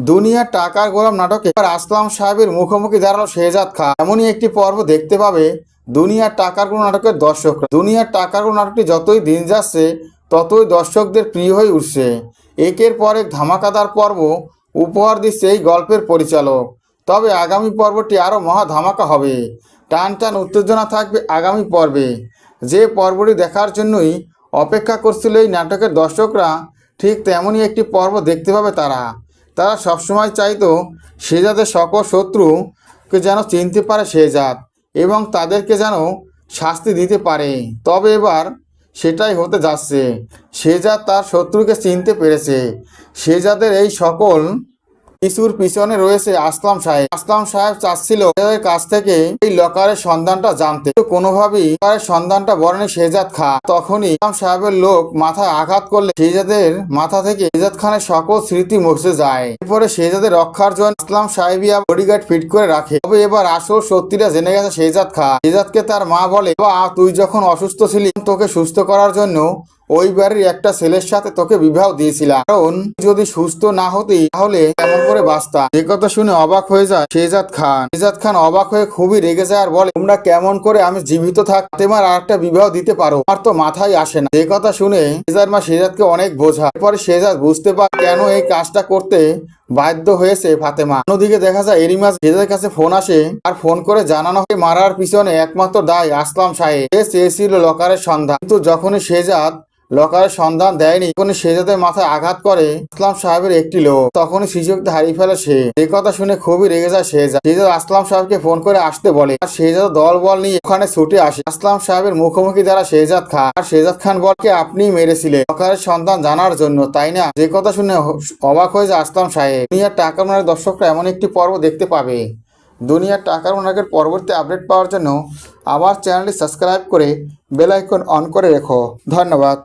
দুনিয়ার টাকার গোলাম নাটকে আসলাম সাহেবের মুখোমুখি দাঁড়ালো শেহজাদ খান। এমনই একটি পর্ব দেখতে পাবে দুনিয়ার টাকার গোলাম নাটকের দর্শকরা। দুনিয়ার টাকার গোলাম নাটকটি যতই দিন যাচ্ছে ততই দর্শকদের প্রিয় হয়ে উঠছে। একের পর এক ধামাকাদার পর্ব উপহার দিচ্ছে এই গল্পের পরিচালক। তবে আগামী পর্বটি আরও মহা ধামাকা হবে। টান টান উত্তেজনা থাকবে আগামী পর্বে। যে পর্বটি দেখার জন্যই অপেক্ষা করছিল এই নাটকের দর্শকরা, ঠিক তেমনই একটি পর্ব দেখতে পাবে তারা। তারা সবসময় চাইতো শেহজাদের সকল শত্রুকে যেন চিনতে পারে শেহজাদ এবং তাদেরকে যেন শাস্তি দিতে পারে। তবে এবার সেটাই হতে যাচ্ছে। শেহজাদ তার শত্রুকে চিনতে পেরেছে। শেহজাদের এই সকল কিছুর পিছনে রয়েছে আসলাম সাহেব। আসলাম সাহেব চাচ্ছিল শেহজাদের কাছ থেকে এই লকারের সন্ধানটা জানতে, কিন্তু কোনোভাবেই লকারের সন্ধানটা বলেনি শেহজাদ খান। তখনই আসলাম সাহেবের লোক মাথায় আঘাত করলে শেহজাদের মাথা থেকে শেহজাদ খানের সকল স্মৃতি মুছে যায়। এরপরে শেহজাদের রক্ষার জন্য আসলাম সাহেবিয়া বডিগার্ড ফিট করে রাখে। তবে এবার আসল সত্যিটা জেনে গেছে শেহজাদ খান। শেহজাদকে তার মা বলে, বাবা তুই যখন অসুস্থ ছিলি তোকে সুস্থ করার জন্য ওই বাড়ির একটা ছেলের সাথে তোকে বিবাহ দিয়েছিলাম, কারণ যদি সুস্থ না হতি তাহলে কেমন করে বাঁচতাম। এ কথা শুনে অবাক হয়ে যায় শেহজাদ খান। শেহজাদ খান অবাক হয়ে খুবই রেগে যায় আর বলে, তোমরা কেমন করে আমি জীবিত থাক ফাতেমার আর একটা বিবাহ দিতে পারো, আমার তো মাথায় আসে না। এ কথা শুনে শেহজাদ মা শেহজাদকে অনেক বোঝায়। এরপরে শেহজাদ বুঝতে পারে কেন এই কাজটা করতে বাধ্য হয়েছে ফাতেমা। অন্যদিকে দেখা যায় এরই মাঝে শেহজাদের কাছে ফোন আসে আর ফোন করে জানানো হয় মারার পিছনে একমাত্র দায় আসলাম সাহেব। সে চেয়েছিল লকারের সন্ধান, কিন্তু যখনই শেহজাদ লকারের সন্ধান দেয়নি তখনই শেহজাদের মাথায় আঘাত করে আসলাম সাহেবের একটি লোক। তখনই সুযোগটা হারিয়ে ফেলে সে। এই কথা শুনে খুবই রেগে যায় শেহজাদ। শেহজাদ আসলাম সাহেবকে ফোন করে আসতে বলে আর শেহজাদ দল বল নিয়ে ওখানে ছুটে আসে। আসলাম সাহেবের মুখোমুখি দ্বারা শেহজাদ খান। আর শেহজাদ খান বলকে আপনি মেরেছিলেন লকারের সন্ধান জানার জন্য, তাই না? যে কথা শুনে অবাক হয়ে যায় আসলাম সাহেব। দুনিয়ার টাকার মানের দর্শকরা এমন একটি পর্ব দেখতে পাবে। দুনিয়ার টাকার মানের পরবর্তী আপডেট পাওয়ার জন্য আমার চ্যানেলটি সাবস্ক্রাইব করে বেল আইকন অন করে রেখো। ধন্যবাদ।